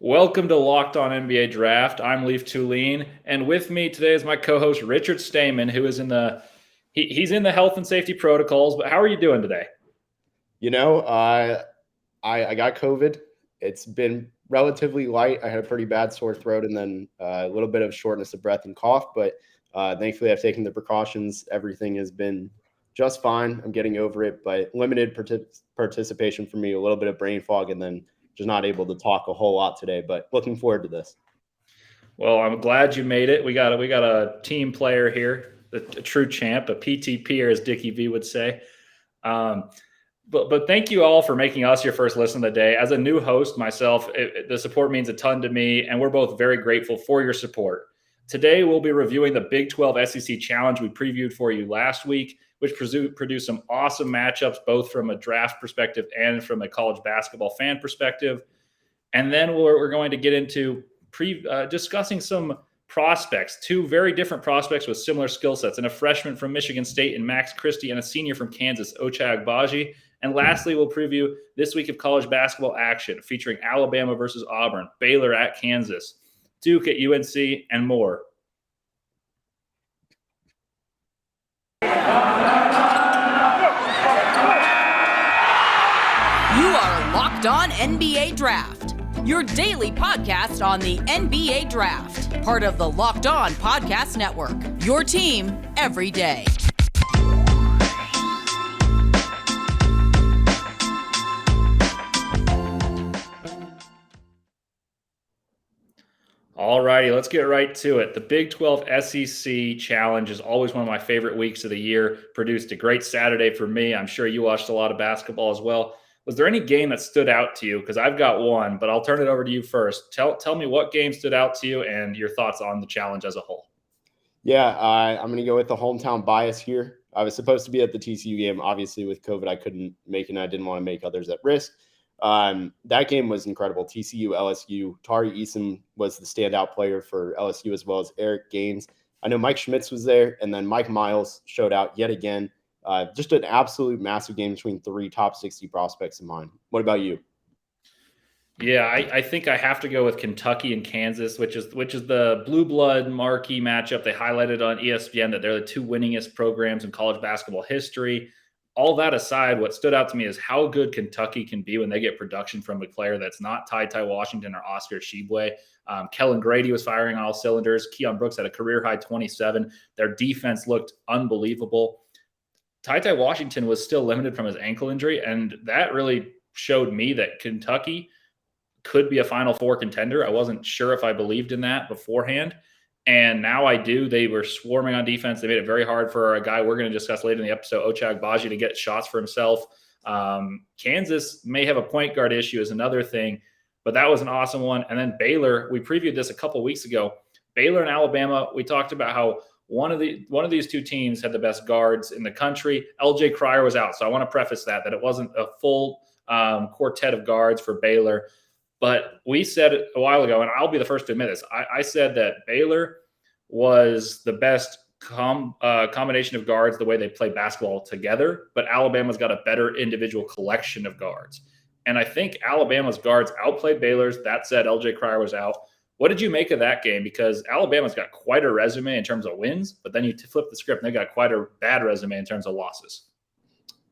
Welcome to Locked On NBA Draft. I'm Leif Thulin, and with me today is my co-host Richard Stamen, who is in the he's in the health and safety protocols. But how are you doing today? You know, I got COVID. It's been relatively light. I had a pretty bad sore throat and then a little bit of shortness of breath and cough. But thankfully, I've taken the precautions. Everything has been just fine. I'm getting over it, but limited participation for me, a little bit of brain fog, and then just not able to talk a whole lot today. But looking forward to this. Well, I'm glad you made it. We got a team player here, a true champ, a PTPer, as Dickie V would say. Um, but thank you all for making us your first listen of the day. As a new host myself, the support means a ton to me, and we're both very grateful for your support. Today, we'll be reviewing the Big 12 SEC Challenge we previewed for you last week, which produced some awesome matchups, both from a draft perspective and from a college basketball fan perspective. And then we're going to get into discussing some prospects, two very different prospects with similar skill sets, and a freshman from Michigan State in Max Christie and a senior from Kansas, Ochai Agbaji. And lastly, we'll preview this week of college basketball action featuring Alabama versus Auburn, Baylor at Kansas, Duke at UNC, and more. You are Locked On NBA Draft, your daily podcast on the NBA Draft, part of the Locked On Podcast Network, your team every day. All righty, let's get right to it. The Big 12 SEC Challenge is always one of my favorite weeks of the year. Produced a great Saturday for me. I'm sure you watched a lot of basketball as well. Was there any game that stood out to you? Because I've got one, but I'll turn it over to you first. Tell me what game stood out to you and your thoughts on the challenge as a whole. Yeah, I'm going to go with the hometown bias here. I was supposed to be at the TCU game. Obviously, with COVID, I couldn't make it, and I didn't want to make others at risk. That game was incredible. TCU, LSU. Tari Eason was the standout player for LSU, as well as Eric Gaines. I know Mike Schmitz was there, and then Mike Miles showed out yet again. Just an absolute massive game between three top 60 prospects of mine. What about you? Yeah, I think I have to go with Kentucky and Kansas, which is the blue blood marquee matchup. They highlighted on ESPN that they're the two winningest programs in college basketball history. All that aside, what stood out to me is how good Kentucky can be when they get production from a player that's not Tai Washington or Oscar Tshiebwe. Kellen Grady was firing on all cylinders. Keon Brooks had a career-high 27. Their defense looked unbelievable. Tai Washington was still limited from his ankle injury, and that really showed me that Kentucky could be a Final Four contender. I wasn't sure if I believed in that beforehand. And now I do. They were swarming on defense. They made it very hard for a guy we're going to discuss later in the episode, Ochai Agbaji, to get shots for himself. Kansas may have a point guard issue is another thing, but that was an awesome one. And then Baylor, we previewed this a couple of weeks ago. Baylor and Alabama, we talked about how one of these two teams had the best guards in the country. LJ Cryer was out. So I want to preface that it wasn't a full quartet of guards for Baylor. But we said it a while ago, and I'll be the first to admit this. I said that Baylor was the best combination of guards, the way they play basketball together, but Alabama's got a better individual collection of guards. And I think Alabama's guards outplayed Baylor's. That said, LJ Cryer was out. What did you make of that game? Because Alabama's got quite a resume in terms of wins, but then you flip the script and they got quite a bad resume in terms of losses.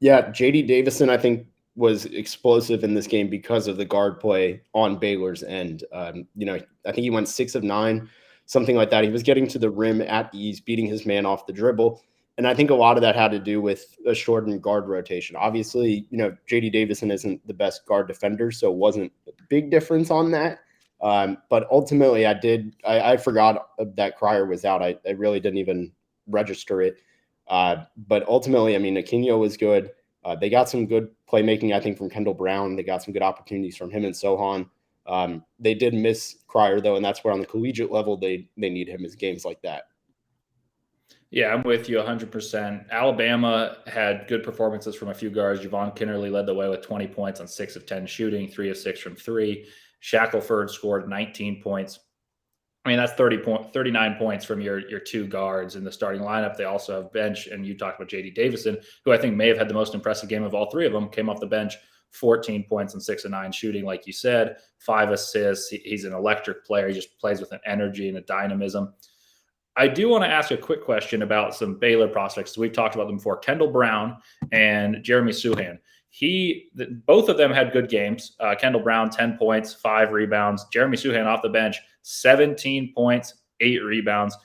Yeah, J.D. Davison, I think, was explosive in this game because of the guard play on Baylor's end. I think he went 6 of 9, something like that. He was getting to the rim at ease, beating his man off the dribble. And I think a lot of that had to do with a shortened guard rotation. Obviously, J.D. Davison isn't the best guard defender, so it wasn't a big difference on that. But ultimately, I forgot that Cryer was out. I really didn't even register it. But ultimately, Aquino was good. They got some good playmaking, I think, from Kendall Brown. They got some good opportunities from him and Sohan. They did miss Cryer, though, and that's where on the collegiate level they need him as games like that. Yeah, I'm with you 100%. Alabama had good performances from a few guards. Javon Kinnerly led the way with 20 points on 6 of 10 shooting, 3 of 6 from 3. Shackelford scored 19 points. That's 39 points from your two guards in the starting lineup. They also have bench, and you talked about J.D. Davison, who I think may have had the most impressive game of all three of them, came off the bench 14 points and 6 of 9 shooting, like you said, 5 assists. He's an electric player. He just plays with an energy and a dynamism. I do want to ask a quick question about some Baylor prospects. We've talked about them before. Kendall Brown and Jeremy Suhan. Both of them had good games. Kendall Brown, 10 points, 5 rebounds. Jeremy Suhan off the bench, 17 points, 8 rebounds.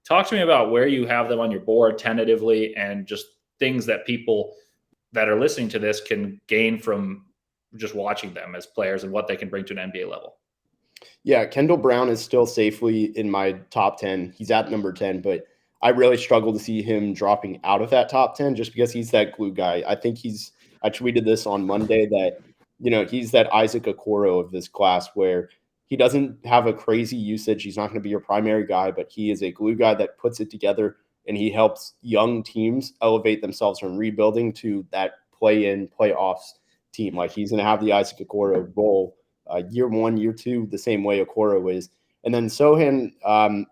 Talk to me about where you have them on your board tentatively and just things that people that are listening to this can gain from just watching them as players and what they can bring to an NBA level. Yeah, Kendall Brown is still safely in my top 10. He's at number 10, but I really struggle to see him dropping out of that top 10 just because he's that glue guy. I tweeted this on Monday that, he's that Isaac Okoro of this class where he doesn't have a crazy usage. He's not going to be your primary guy, but he is a glue guy that puts it together, and he helps young teams elevate themselves from rebuilding to that play-in, playoffs team. Like, he's going to have the Isaac Okoro role year 1, year 2, the same way Okoro is. And then Sohan,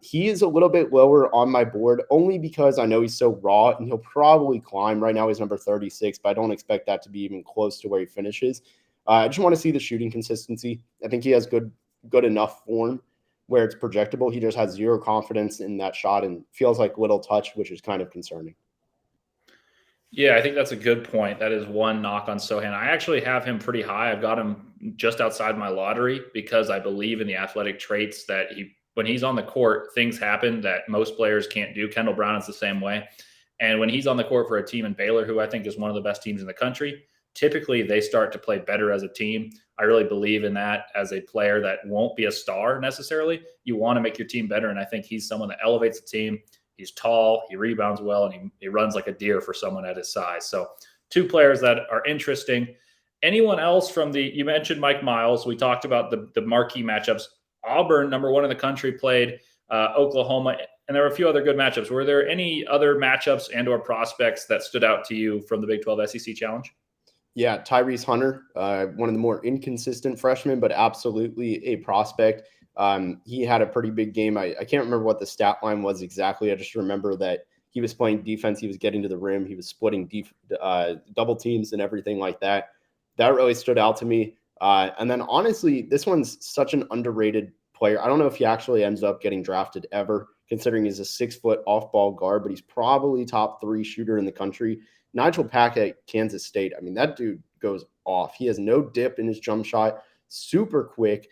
he is a little bit lower on my board only because I know he's so raw, and he'll probably climb. Right now he's number 36, but I don't expect that to be even close to where he finishes. I just want to see the shooting consistency. I think he has good enough form where it's projectable. He just has zero confidence in that shot and feels like little touch, which is kind of concerning. Yeah, I think that's a good point. That is one knock on Sohan. I actually have him pretty high. I've got him just outside my lottery because I believe in the athletic traits that when he's on the court, things happen that most players can't do. Kendall Brown is the same way. And when he's on the court for a team in Baylor, who I think is one of the best teams in the country, typically they start to play better as a team. I really believe in that as a player that won't be a star necessarily. You want to make your team better, and I think he's someone that elevates the team. He's tall, he rebounds well, and he runs like a deer for someone at his size. So 2 players that are interesting. Anyone else you mentioned Mike Miles. We talked about the marquee matchups. Auburn, number 1 in the country, played Oklahoma, and there were a few other good matchups. Were there any other matchups and or prospects that stood out to you from the Big 12 SEC Challenge? Yeah, Tyrese Hunter, one of the more inconsistent freshmen, but absolutely a prospect. He had a pretty big game. I can't remember what the stat line was exactly. I just remember that he was playing defense. He was getting to the rim. He was splitting double teams and everything like that. That really stood out to me. And then honestly, this one's such an underrated player. I don't know if he actually ends up getting drafted ever, considering he's a 6-foot off-ball guard, but he's probably top 3 shooter in the country. Nigel Pack at Kansas State. I mean, that dude goes off. He has no dip in his jump shot, super quick.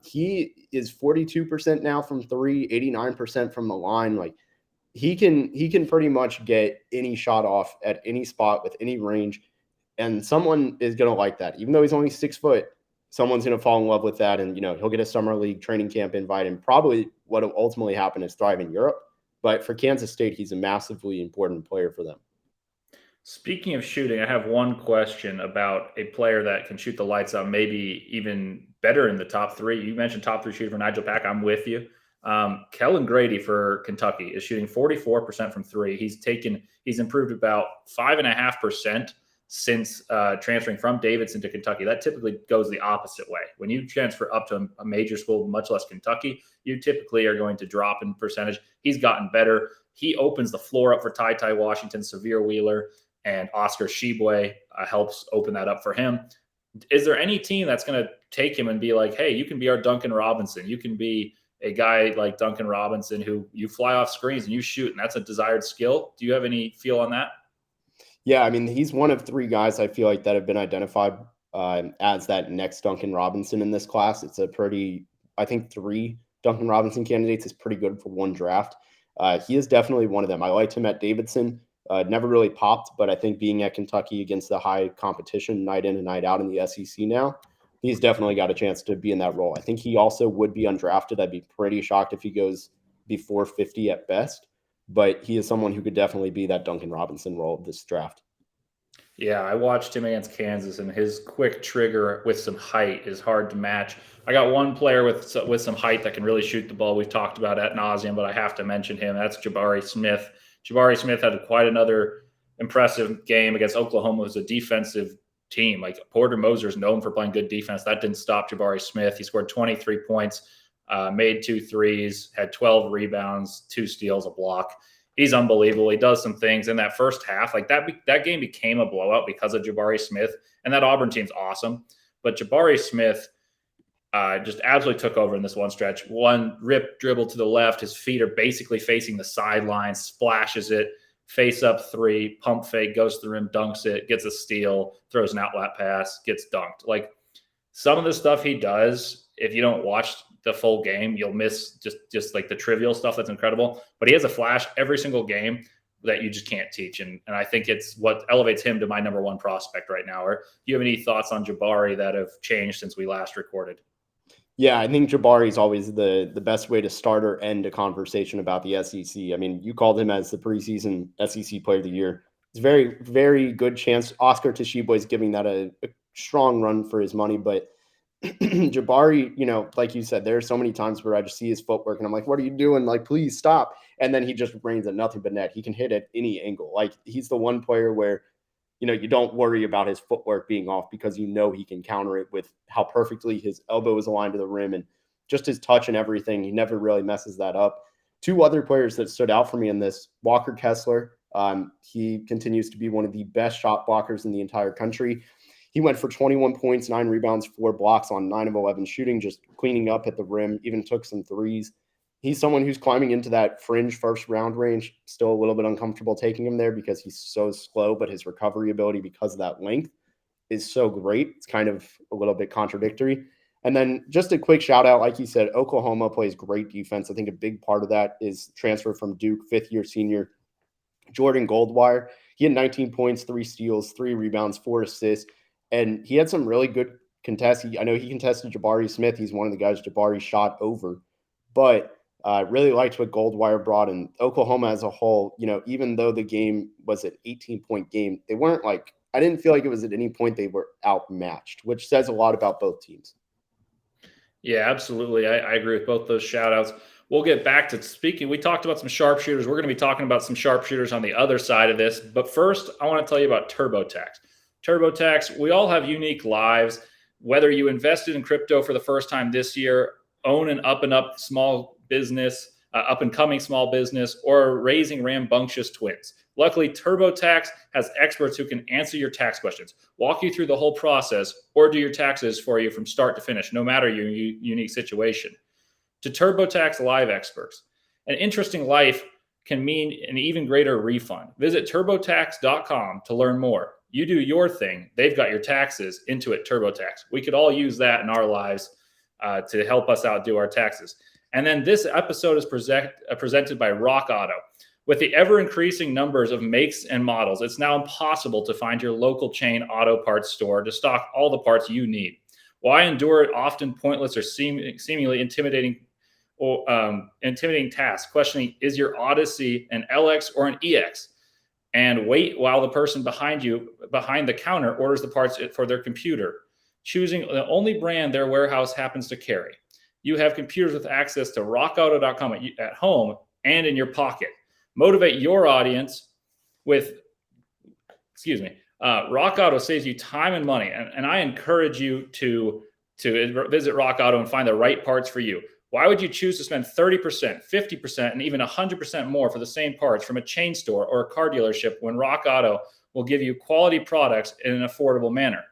He is 42% now from 3, 89% from the line. Like, he can pretty much get any shot off at any spot with any range, and someone is going to like that. Even though he's only 6 foot, someone's going to fall in love with that, and he'll get a summer league training camp invite, and probably what will ultimately happen is thrive in Europe. But for Kansas State, he's a massively important player for them. Speaking of shooting, I have one question about a player that can shoot the lights out, maybe even better in the top 3. You mentioned top 3 shooter for Nigel Pack. I'm with you. Kellen Grady for Kentucky is shooting 44% from 3. He's improved about 5.5% since transferring from Davidson to Kentucky. That typically goes the opposite way. When you transfer up to a major school, much less Kentucky, you typically are going to drop in percentage. He's gotten better. He opens the floor up for Tai Washington, Severe Wheeler, and Oscar Shibwe helps open that up for him. Is there any team that's going to take him and be like, hey, you can be our Duncan Robinson. You can be a guy like Duncan Robinson who you fly off screens and you shoot, and that's a desired skill? Do you have any feel on that? Yeah, I mean, he's one of 3 guys I feel like that have been identified as that next Duncan Robinson in this class. It's I think 3 Duncan Robinson candidates is pretty good for 1 draft. He is definitely one of them. I liked him at Davidson. Never really popped, but I think being at Kentucky against the high competition night in and night out in the SEC now, he's definitely got a chance to be in that role. I think he also would be undrafted. I'd be pretty shocked if he goes before 50 at best, but he is someone who could definitely be that Duncan Robinson role of this draft. Yeah, I watched him against Kansas, and his quick trigger with some height is hard to match. I got one player with some height that can really shoot the ball. We've talked about ad nauseum, but I have to mention him. That's Jabari Smith. Jabari Smith had quite another impressive game against Oklahoma. It was a defensive team. Like, Porter Moser is known for playing good defense. That didn't stop Jabari Smith. He scored 23 points, made 2 threes, had 12 rebounds, 2 steals, a block. he's unbelievable. He does some things in that first half. Like that game became a blowout because of Jabari Smith, and that Auburn team's awesome. But Jabari Smith just absolutely took over in this one stretch. One rip dribble to the left. His feet are basically facing the sideline, splashes it, face up three, pump fake, goes to the rim, dunks it, gets a steal, throws an outlet pass, gets dunked. Like some of the stuff he does, if you don't watch the full game, you'll miss just like the trivial stuff that's incredible. But he has a flash every single game that you just can't teach. And I think it's what elevates him to my number one prospect right now. Or do you have any thoughts on Jabari that have changed since we last recorded? Yeah, I think Jabari is always the best way to start or end a conversation about the SEC. I mean, you called him as the preseason SEC Player of the Year. It's a very, very good chance. Oscar Tshiebwe is giving that a strong run for his money. But Jabari, you know, like you said, there are so many times where I just see his footwork and I'm like, what are you doing? Like, please stop. And then he just rains at nothing but net. He can hit at any angle. Like, he's the one player where, you know, you don't worry about his footwork being off because you know he can counter it with how perfectly his elbow is aligned to the rim and just his touch and everything. He never really messes that up. Two other players that stood out for me in this, Walker Kessler. He continues to be one of the best shot blockers in the entire country. He went for 21 points, 9 rebounds, 4 blocks on 9 of 11 shooting, just cleaning up at the rim, even took some threes. He's someone who's climbing into that fringe first round range. Still a little bit uncomfortable taking him there because he's so slow, but his recovery ability because of that length is so great. It's kind of a little bit contradictory. And then just a quick shout out, like you said, Oklahoma plays great defense. I think a big part of that is transfer from Duke, 5th-year senior Jordan Goldwire. He had 19 points, 3 steals, 3 rebounds, 4 assists, and he had some really good contests. I know he contested Jabari Smith. He's one of the guys Jabari shot over, but really liked what Goldwire brought. And Oklahoma as a whole, you know, even though the game was an 18-point game, they weren't like, I didn't feel like it was at any point they were outmatched, which says a lot about both teams. Yeah, absolutely. I agree with both those shout outs. We'll get back to speaking. We talked about some sharpshooters. We're going to be talking about some sharpshooters on the other side of this. But first, I want to tell you about TurboTax. TurboTax, we all have unique lives. Whether you invested in crypto for the first time this year, own an up-and-up small business, up-and-coming small business, or raising rambunctious twins. Luckily, TurboTax has experts who can answer your tax questions, walk you through the whole process, or do your taxes for you from start to finish, no matter your unique situation. To TurboTax Live experts, an interesting life can mean an even greater refund. Visit TurboTax.com to learn more. You do your thing. They've got your taxes. Intuit TurboTax. We could all use that in our lives to help us out do our taxes. And then this episode is presented by Rock Auto. With the ever-increasing numbers of makes and models, it's now impossible to find your local chain auto parts store to stock all the parts you need. Why endure often pointless or seemingly intimidating tasks, questioning, is your Odyssey an LX or an EX? And wait while the person behind the counter orders the parts for their computer, choosing the only brand their warehouse happens to carry. You have computers with access to rockauto.com at home and in your pocket. Motivate your audience with, Rock Auto saves you time and money. And I encourage you to visit Rock Auto and find the right parts for you. Why would you choose to spend 30%, 50%, and even 100% more for the same parts from a chain store or a car dealership when Rock Auto will give you quality products in an affordable manner?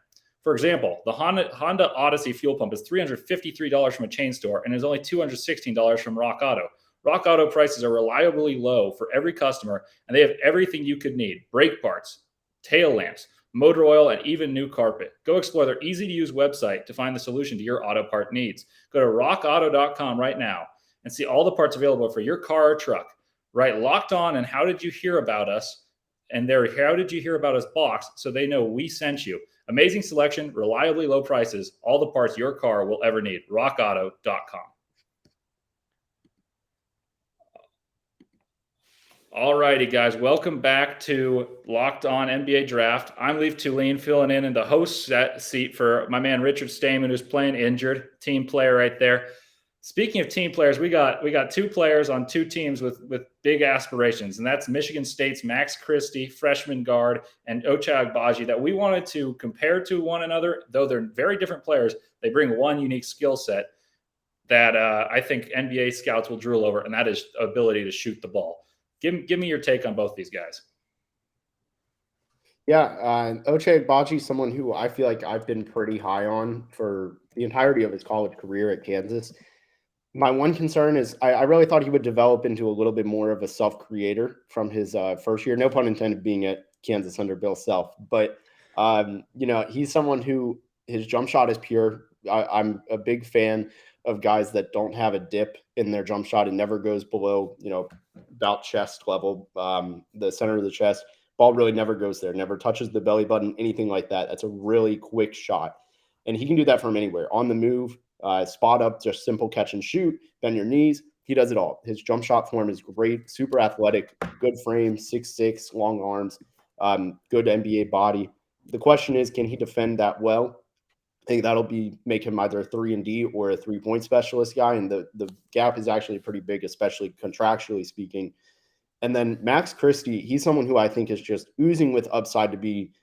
For example, the Honda Odyssey fuel pump is $353 from a chain store and is only $216 from Rock Auto. Rock Auto prices are reliably low for every customer, and they have everything you could need: brake parts, tail lamps, motor oil, and even new carpet. Go explore their easy-to-use website to find the solution to your auto part needs. Go to rockauto.com right now and see all the parts available for your car or truck. Write Locked On and How Did You Hear About Us and their How Did You Hear About Us box so they know we sent you. Amazing selection, reliably low prices, all the parts your car will ever need. rockauto.com. All righty, guys. Welcome back to Locked On NBA Draft. I'm Leif Thulin, filling in the host seat for my man Richard Stamen, who's playing injured. Team player right there. Speaking of team players, we got 2 players on 2 teams with big aspirations, and that's Michigan State's Max Christie, freshman guard, and Ochai Agbaji, that we wanted to compare to one another. Though they're very different players, they bring one unique skill set that I think NBA scouts will drool over, and that is ability to shoot the ball. Give me your take on both these guys. Yeah, Ochai Agbaji, someone who I feel like I've been pretty high on for the entirety of his college career at Kansas. My one concern is I really thought he would develop into a little bit more of a self-creator from his first year. No pun intended, being at Kansas under Bill Self. But, he's someone who his jump shot is pure. I'm a big fan of guys that don't have a dip in their jump shot and never goes below, about chest level, the center of the chest. Ball really never goes there, never touches the belly button, anything like that. That's a really quick shot. And he can do that from anywhere, on the move, spot up, just simple catch and shoot, bend your knees. He does it all. His jump shot form is great, super athletic, good frame, 6'6", long arms, good NBA body. The question is, can he defend that well? I think that'll make him either a 3-and-D or a 3-point specialist guy, and the gap is actually pretty big, especially contractually speaking. And then Max Christie, he's someone who I think is just oozing with upside to be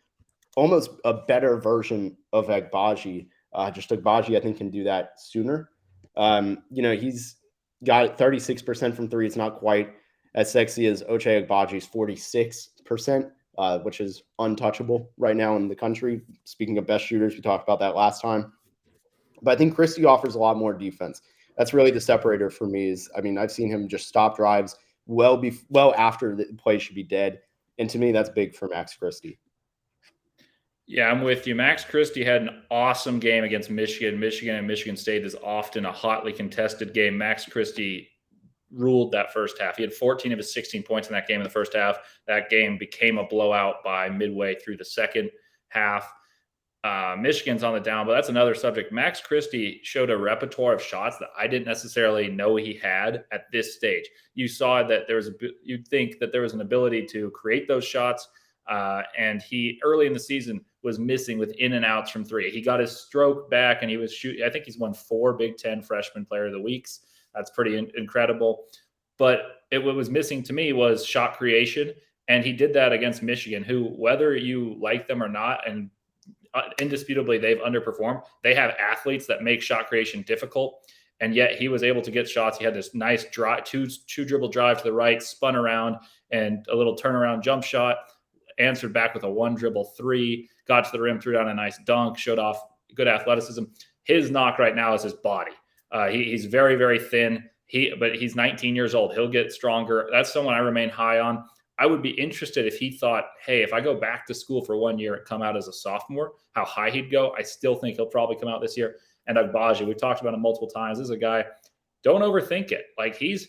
almost a better version of Agbaji. Just Agbaji, I think, can do that sooner. He's got 36% from three. It's not quite as sexy as Ochai Agbaji's 46%, which is untouchable right now in the country. Speaking of best shooters, we talked about that last time. But I think Christie offers a lot more defense. That's really the separator for me. I've seen him just stop drives well after the play should be dead. And to me, that's big for Max Christie. Yeah, I'm with you. Max Christie had an awesome game against Michigan. Michigan and Michigan State is often a hotly contested game. Max Christie ruled that first half. He had 14 of his 16 points in that game in the first half. That game became a blowout by midway through the second half. Michigan's on the down, but that's another subject. Max Christie showed a repertoire of shots that I didn't necessarily know he had at this stage. You saw that you'd think that there was an ability to create those shots, and he early in the season was missing with in and outs from three. He got his stroke back, and he was shooting. I think he's won 4 Big Ten Freshman Player of the Weeks. That's pretty incredible. But what was missing to me was shot creation, and he did that against Michigan, who, whether you like them or not, and indisputably they've underperformed. They have athletes that make shot creation difficult, and yet he was able to get shots. He had this nice drive, two dribble drive to the right, spun around, and a little turnaround jump shot, answered back with a 1 dribble 3, got to the rim, threw down a nice dunk, showed off good athleticism. His knock right now is his body. He's very, very thin. But he's 19 years old. He'll get stronger. That's someone I remain high on. I would be interested if he thought, hey, if I go back to school for 1 year and come out as a sophomore, how high he'd go. I still think he'll probably come out this year. And Agbaji, we've talked about him multiple times. This is a guy, don't overthink it. Like he's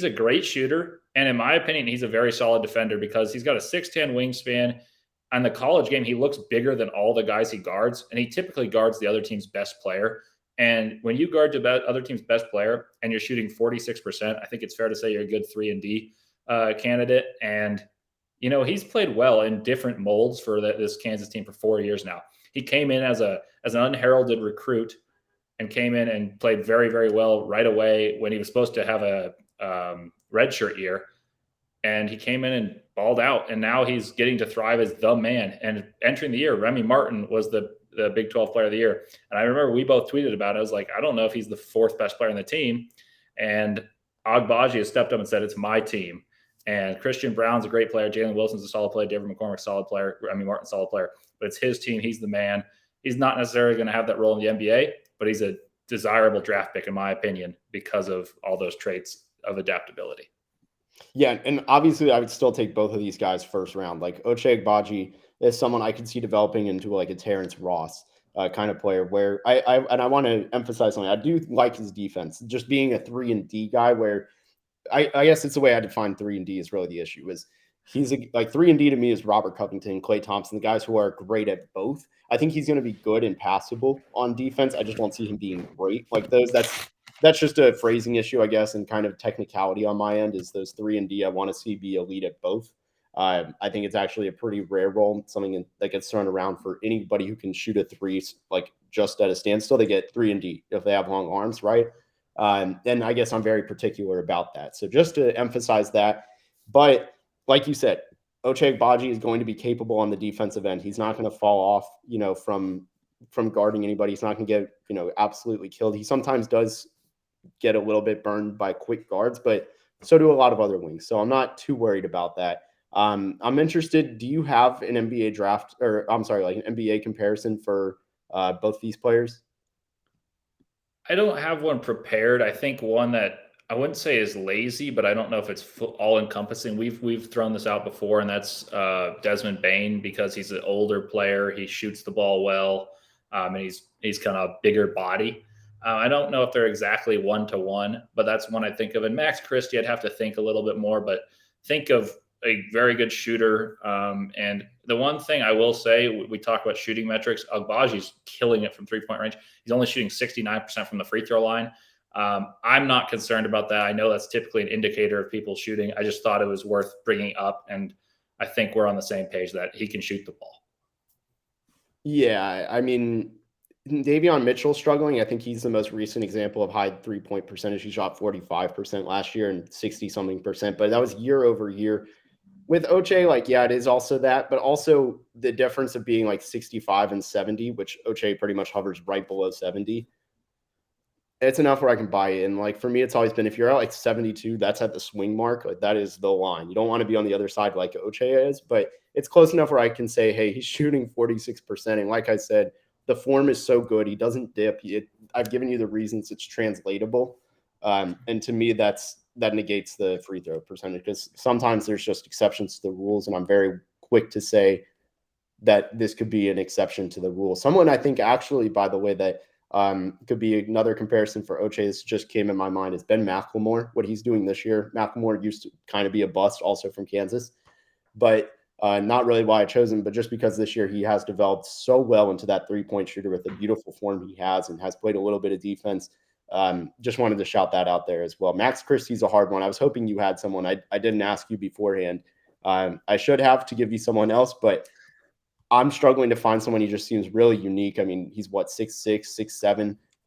a great shooter. And in my opinion, he's a very solid defender because he's got a 6'10" wingspan. On the college game, he looks bigger than all the guys he guards. And he typically guards the other team's best player. And when you guard the other team's best player and you're shooting 46%, I think it's fair to say you're a good 3-and-D candidate. And, he's played well in different molds for this Kansas team for 4 years now. He came in as an unheralded recruit and came in and played very, very well right away when he was supposed to have a redshirt year. And he came in and balled out. And now he's getting to thrive as the man. And entering the year, Remy Martin was the Big 12 Player of the Year. And I remember we both tweeted about it. I was like, I don't know if he's the 4th best player on the team. And Agbaji has stepped up and said, it's my team. And Christian Brown's a great player. Jalen Wilson's a solid player. David McCormick's a solid player. Remy Martin's a solid player. But it's his team. He's the man. He's not necessarily going to have that role in the NBA, but he's a desirable draft pick, in my opinion, because of all those traits of adaptability. Yeah, and obviously I would still take both of these guys first round. Like Ochai Agbaji is someone I could see developing into like a Terrence Ross kind of player where I want to emphasize something. I do like his defense, just being a 3-and-D guy where I guess it's the way I define 3-and-D is really the issue is he's like 3-and-D to me is Robert Covington, Klay Thompson, the guys who are great at both. I think he's going to be good and passable on defense. I just won't see him being great like those. That's just a phrasing issue, I guess, and kind of technicality on my end is those 3-and-D. I want to see be elite at both. I think it's actually a pretty rare role, something that gets thrown around for anybody who can shoot a 3, like just at a standstill. They get 3-and-D if they have long arms, right? And I guess I'm very particular about that. So just to emphasize that, but like you said, Ochai Agbaji is going to be capable on the defensive end. He's not going to fall off, from guarding anybody. He's not going to get, absolutely killed. He sometimes does get a little bit burned by quick guards, but So do a lot of other wings. So I'm not too worried about that. I'm interested. Do you have an NBA draft, or I'm sorry, like an NBA comparison for both these players? I don't have one prepared. I think one that I wouldn't say is lazy, but I don't know if it's all encompassing. We've thrown this out before, and that's Desmond Bain, because he's an older player. He shoots the ball well, and he's kind of bigger body. I don't know if they're exactly 1-to-1, but that's one I think of. And Max Christie, I'd have to think a little bit more, but think of a very good shooter. And the one thing I will say, we talk about shooting metrics. Agbaji's killing it from 3-point range. He's only shooting 69% from the free throw line. I'm not concerned about that. I know that's typically an indicator of people shooting. I just thought it was worth bringing up, and I think we're on the same page that he can shoot the ball. Yeah, I mean, Davion Mitchell struggling. I think he's the most recent example of high 3-point percentage. He shot 45% last year and 60-something percent, but that was year over year. With Ochai, like, yeah, it is also that, but also the difference of being like 65 and 70, which Ochai pretty much hovers right below 70. It's enough where I can buy it. And like for me, it's always been, if you're at like 72, that's at the swing mark. Like that is the line. You don't want to be on the other side like Ochai is, but it's close enough where I can say, hey, he's shooting 46%. And like I said, the form is so good. He doesn't dip. I've given you the reasons it's translatable. And to me, that negates the free throw percentage, because sometimes there's just exceptions to the rules. And I'm very quick to say that this could be an exception to the rule. Someone I think actually, by the way, that could be another comparison for Ochai, this just came in my mind, is Ben McLemore, what he's doing this year. McLemore used to kind of be a bust, also from Kansas, but not really why I chose him, but just because this year he has developed so well into that 3-point shooter with the beautiful form he has, and has played a little bit of defense. Just wanted to shout that out there as well. Max Christie's a hard one. I was hoping you had someone. I didn't ask you beforehand. I should have to give you someone else, but I'm struggling to find someone. He just seems really unique. I mean, he's what, 6'6",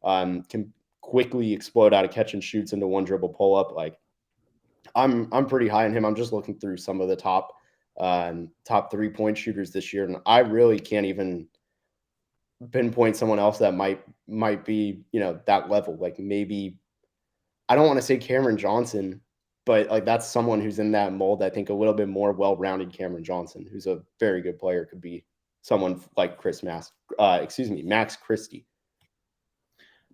6'7", can quickly explode out of catch and shoots into one dribble pull up. Like I'm pretty high on him. I'm just looking through some of the top 3-point shooters this year, and I really can't even pinpoint someone else that might be, that level. Like maybe, I don't want to say Cameron Johnson, but like that's someone who's in that mold. I think a little bit more well-rounded Cameron Johnson, who's a very good player, could be someone like Max Christie.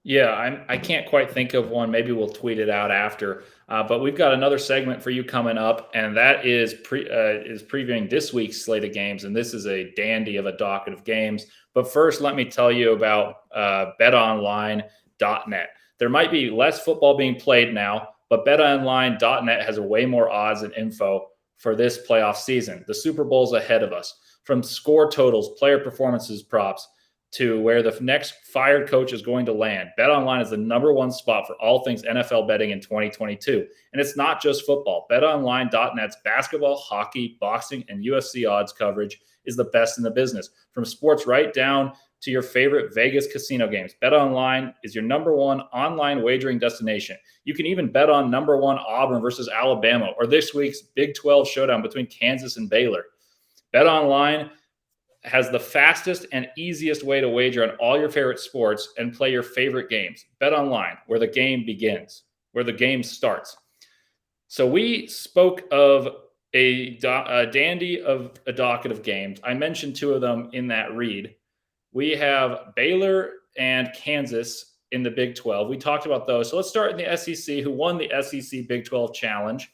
Yeah, I can't quite think of one. Maybe we'll tweet it out after. But we've got another segment for you coming up, and that is previewing this week's slate of games. And this is a dandy of a docket of games. But first, let me tell you about BetOnline.net. There might be less football being played now, but BetOnline.net has way more odds and info for this playoff season. The Super Bowl's ahead of us. From score totals, player performances, props, to where the next fired coach is going to land, BetOnline is the #1 spot for all things NFL betting in 2022. And it's not just football. BetOnline.net's basketball, hockey, boxing, and UFC odds coverage is the best in the business. From sports right down to your favorite Vegas casino games, BetOnline is your #1 online wagering destination. You can even bet on #1 Auburn versus Alabama, or this week's Big 12 showdown between Kansas and Baylor. BetOnline has the fastest and easiest way to wager on all your favorite sports and play your favorite games. BetOnline, where the game begins, where the game starts. So we spoke of a dandy of a docket of games. I mentioned 2 of them in that read. We have Baylor and Kansas in the Big 12. We talked about those. So let's start in the SEC, who won the SEC Big 12 Challenge.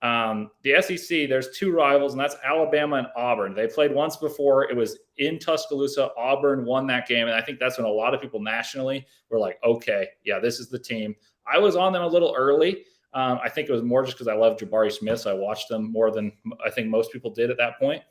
The SEC, there's 2 rivals, and that's Alabama and Auburn. They played once before. It was in Tuscaloosa. Auburn won that game, and I think that's when a lot of people nationally were like, okay, yeah, this is the team. I was on them a little early. I think it was more just because I love Jabari Smith, so I watched them more than I think most people did at that point.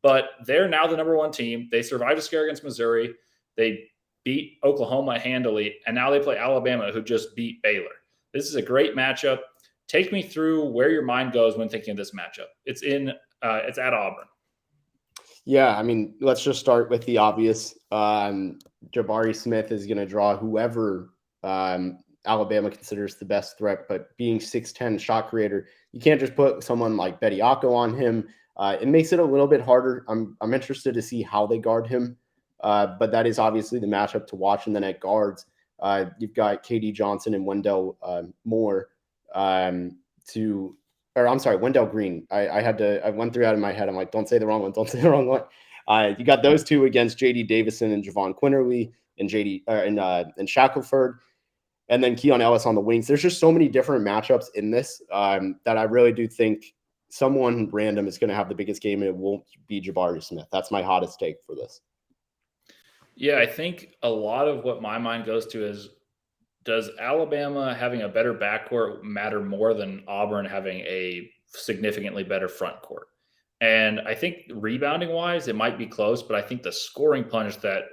But they're now the #1 team. They survived a scare against Missouri. They beat Oklahoma handily, and now they play Alabama, who just beat Baylor. This is a great matchup. Take me through where your mind goes when thinking of this matchup. It's at Auburn. Yeah, I mean, let's just start with the obvious. Jabari Smith is going to draw whoever Alabama considers the best threat, but being 6'10" shot creator, you can't just put someone like Bediako on him. It makes it a little bit harder. I'm interested to see how they guard him, but that is obviously the matchup to watch. And then at guards, you've got KD Johnson and Wendell Moore. to, or I'm sorry, Wendell Green. I went through out of my head. I'm like, don't say the wrong one. Don't say the wrong one. You got those two against J.D. Davison and Javon Quinterly and Shackelford, and then Keon Ellis on the wings. There's just so many different matchups in this that I really do think someone random is going to have the biggest game, and it won't be Jabari Smith. That's my hottest take for this. Yeah, I think a lot of what my mind goes to is, does Alabama having a better backcourt matter more than Auburn having a significantly better front court? And I think rebounding wise, it might be close, but I think the scoring punch that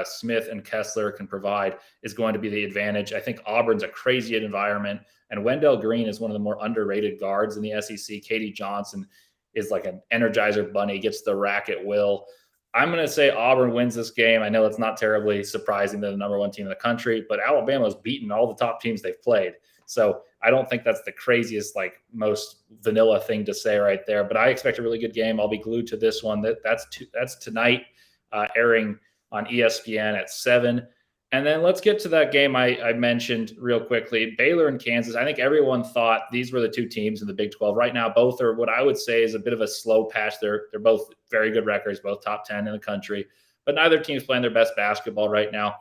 Smith and Kessler can provide is going to be the advantage. I think Auburn's a crazy environment, and Wendell Green is one of the more underrated guards in the SEC. Katie Johnson is like an energizer bunny, gets the rack at will. I'm going to say Auburn wins this game. I know it's not terribly surprising. They're the number one team in the country, but Alabama's beaten all the top teams they've played. So I don't think that's the craziest, like most vanilla thing to say right there. But I expect a really good game. I'll be glued to this one. That's tonight, airing on ESPN at 7. And then let's get to that game I mentioned real quickly, Baylor and Kansas. I think everyone thought these were the two teams in the Big 12. Right now, both are what I would say is a bit of a slow patch. They're both very good records, both top 10 in the country, but neither team's playing their best basketball right now.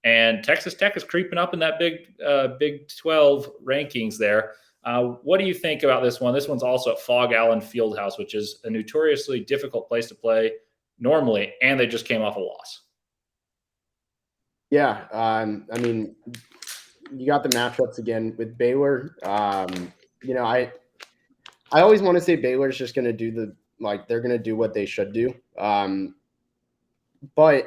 And Texas Tech is creeping up in that Big 12 rankings there. What do you think about this one? This one's also at Fog Allen Fieldhouse, which is a notoriously difficult place to play normally, and they just came off a loss. Yeah, I mean, you got the matchups again with Baylor. You know, I always want to say Baylor's just going to do they're going to do what they should do. But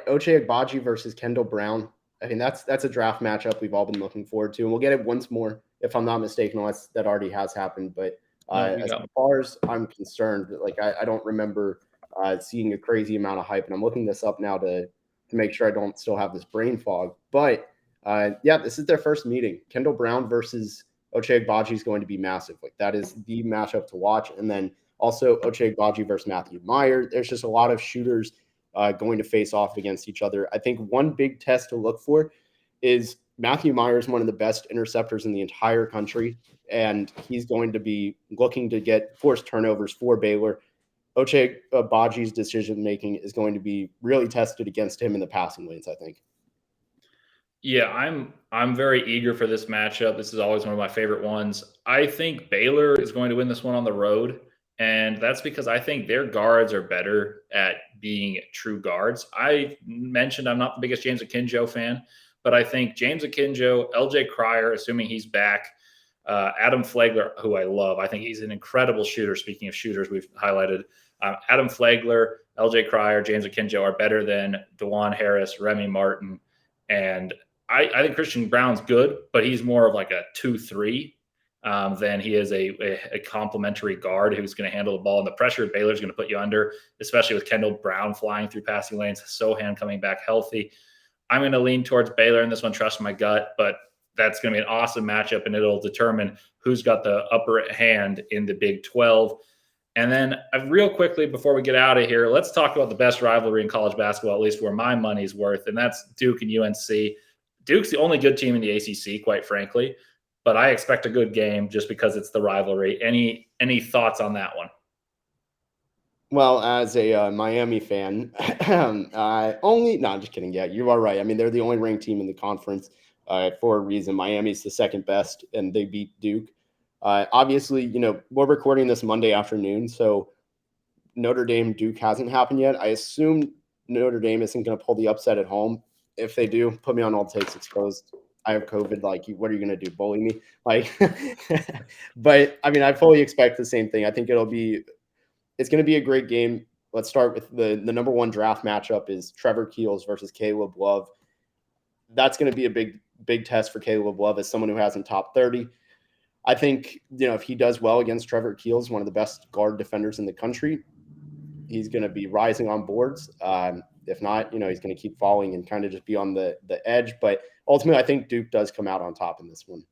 Ochai Agbaji versus Kendall Brown, I mean, that's a draft matchup we've all been looking forward to, and we'll get it once more, if I'm not mistaken, unless that already has happened. But as far as I'm concerned, like I don't remember seeing a crazy amount of hype, and I'm looking this up now to make sure I don't still have this brain fog. But yeah, this is their first meeting. Kendall Brown versus Ochai Agbaji is going to be massive. Like that is the matchup to watch. And then also Ochai Agbaji versus Matthew Meyer. There's just a lot of shooters going to face off against each other. I think one big test to look for is Matthew Meyer is one of the best interceptors in the entire country, and he's going to be looking to get forced turnovers for Baylor. Ochai Agbaji's decision-making is going to be really tested against him in the passing lanes, I think. Yeah, I'm very eager for this matchup. This is always one of my favorite ones. I think Baylor is going to win this one on the road, and that's because I think their guards are better at being true guards. I mentioned I'm not the biggest James Akinjo fan, but I think James Akinjo, LJ Cryer, assuming he's back, Adam Flagler, who I love. I think he's an incredible shooter. Speaking of shooters, we've highlighted Adam Flagler, LJ Cryer, James Akinjo are better than DeJuan Harris, Remy Martin. And I think Christian Brown's good, but he's more of like a 2-3 than he is a complementary guard who's going to handle the ball. And the pressure Baylor's going to put you under, especially with Kendall Brown flying through passing lanes, Sohan coming back healthy. I'm going to lean towards Baylor in this one, trust my gut, but that's going to be an awesome matchup, and it'll determine who's got the upper hand in the Big 12. And then real quickly, before we get out of here, let's talk about the best rivalry in college basketball, at least where my money's worth, and that's Duke and UNC. Duke's the only good team in the ACC, quite frankly, but I expect a good game just because it's the rivalry. Any thoughts on that one? Well, as a Miami fan, no, I'm just kidding. Yeah, you are right. I mean, they're the only ranked team in the conference for a reason. Miami's the second best, and they beat Duke. Obviously, you know, we're recording this Monday afternoon, so Notre Dame Duke hasn't happened yet. I assume Notre Dame isn't going to pull the upset at home. If they do, put me on all takes exposed. I have COVID. Like, what are you going to do? Bully me? Like, but I mean, I fully expect the same thing. I think it's going to be a great game. Let's start with the number one draft matchup is Trevor Keels versus Caleb Love. That's going to be a big test for Caleb Love as someone who hasn't top 30. I think, you know, if he does well against Trevor Keels, one of the best guard defenders in the country, he's going to be rising on boards. If not, you know, he's going to keep falling and kind of just be on the edge. But ultimately, I think Duke does come out on top in this one.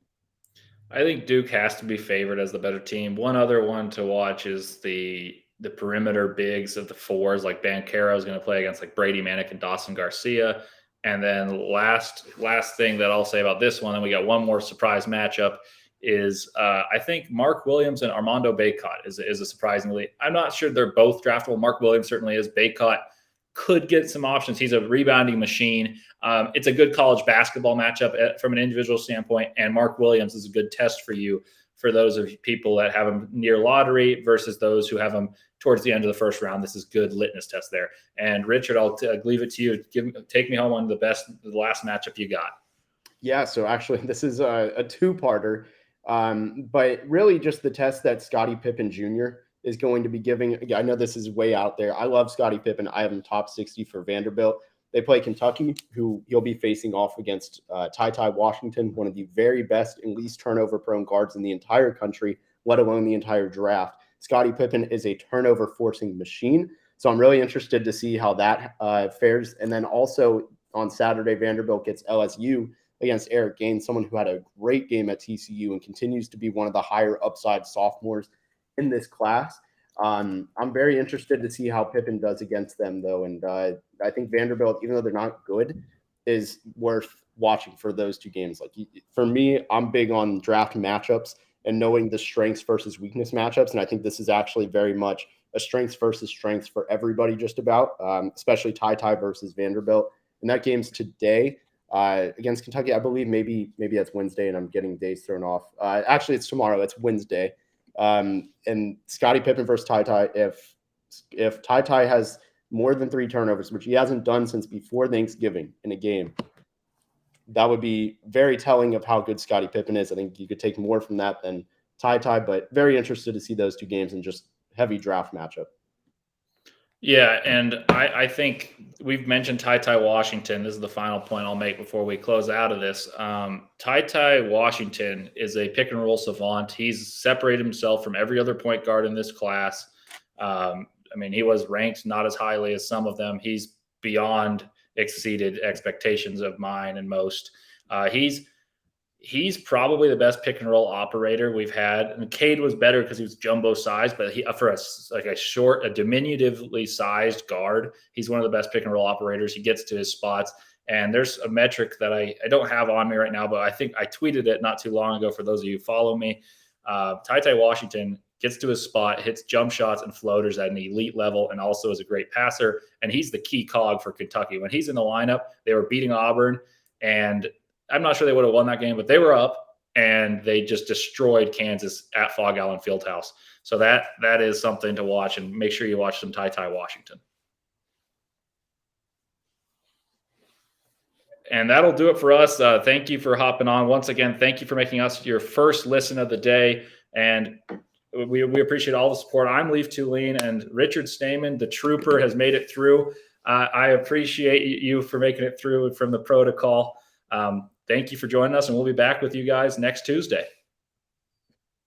I think Duke has to be favored as the better team. One other one to watch is the perimeter bigs of the fours, like Banchero is going to play against like Brady Manick and Dawson Garcia. And then last thing that I'll say about this one, and we got one more surprise matchup, is I think Mark Williams and Armando Bacot is a surprisingly. I'm not sure they're both draftable. Mark Williams certainly is. Bacot could get some options. He's a rebounding machine. It's a good college basketball matchup from an individual standpoint, and Mark Williams is a good test for you for those of people that have him near lottery versus those who have him towards the end of the first round. This is good litmus test there. And Richard, I'll leave it to you. Take me home on the last matchup you got. Yeah, so actually this is a two-parter, but really just the test that Scottie Pippen Jr. is going to be giving. I know this is way out there. I love Scottie Pippen. I have him top 60 for Vanderbilt. They play Kentucky, who he'll be facing off against Tai Washington, one of the very best and least turnover-prone guards in the entire country, let alone the entire draft. Scottie Pippen is a turnover-forcing machine, so I'm really interested to see how that fares. And then also on Saturday, Vanderbilt gets LSU against Eric Gaines, someone who had a great game at TCU and continues to be one of the higher upside sophomores in this class. I'm very interested to see how Pippen does against them, though. And I think Vanderbilt, even though they're not good, is worth watching for those two games. Like, for me, I'm big on draft matchups and knowing the strengths versus weakness matchups. And I think this is actually very much a strengths versus strengths for everybody, just about, especially Tai versus Vanderbilt. And that game's today against Kentucky. I believe maybe that's Wednesday, and I'm getting days thrown off. Actually, it's tomorrow. It's Wednesday. And Scottie Pippen versus Tai, if Tai has more than 3 turnovers, which he hasn't done since before Thanksgiving in a game, that would be very telling of how good Scottie Pippen is. I think you could take more from that than Tai, but very interested to see those two games and just heavy draft matchup. Yeah, and I think we've mentioned Tai Washington. This is the final point I'll make before we close out of this. Tai Washington is a pick and roll savant. He's separated himself from every other point guard in this class. I mean, he was ranked not as highly as some of them. He's beyond exceeded expectations of mine and most. He's probably the best pick and roll operator we've had. I mean, Cade was better because he was jumbo sized, but for a diminutively sized guard, he's one of the best pick and roll operators. He gets to his spots. And there's a metric that I don't have on me right now, but I think I tweeted it not too long ago for those of you who follow me. Tai Washington gets to his spot, hits jump shots and floaters at an elite level, and also is a great passer. And he's the key cog for Kentucky. When he's in the lineup, they were beating Auburn, and I'm not sure they would have won that game, but they were up and they just destroyed Kansas at Fog Allen Fieldhouse. So that is something to watch, and make sure you watch some Tai Washington. And that'll do it for us. Thank you for hopping on. Once again, thank you for making us your first listen of the day. And we appreciate all the support. I'm Leif Thulin, and Richard Stamen, the trooper, has made it through. I appreciate you for making it through from the protocol. Thank you for joining us, and we'll be back with you guys next Tuesday.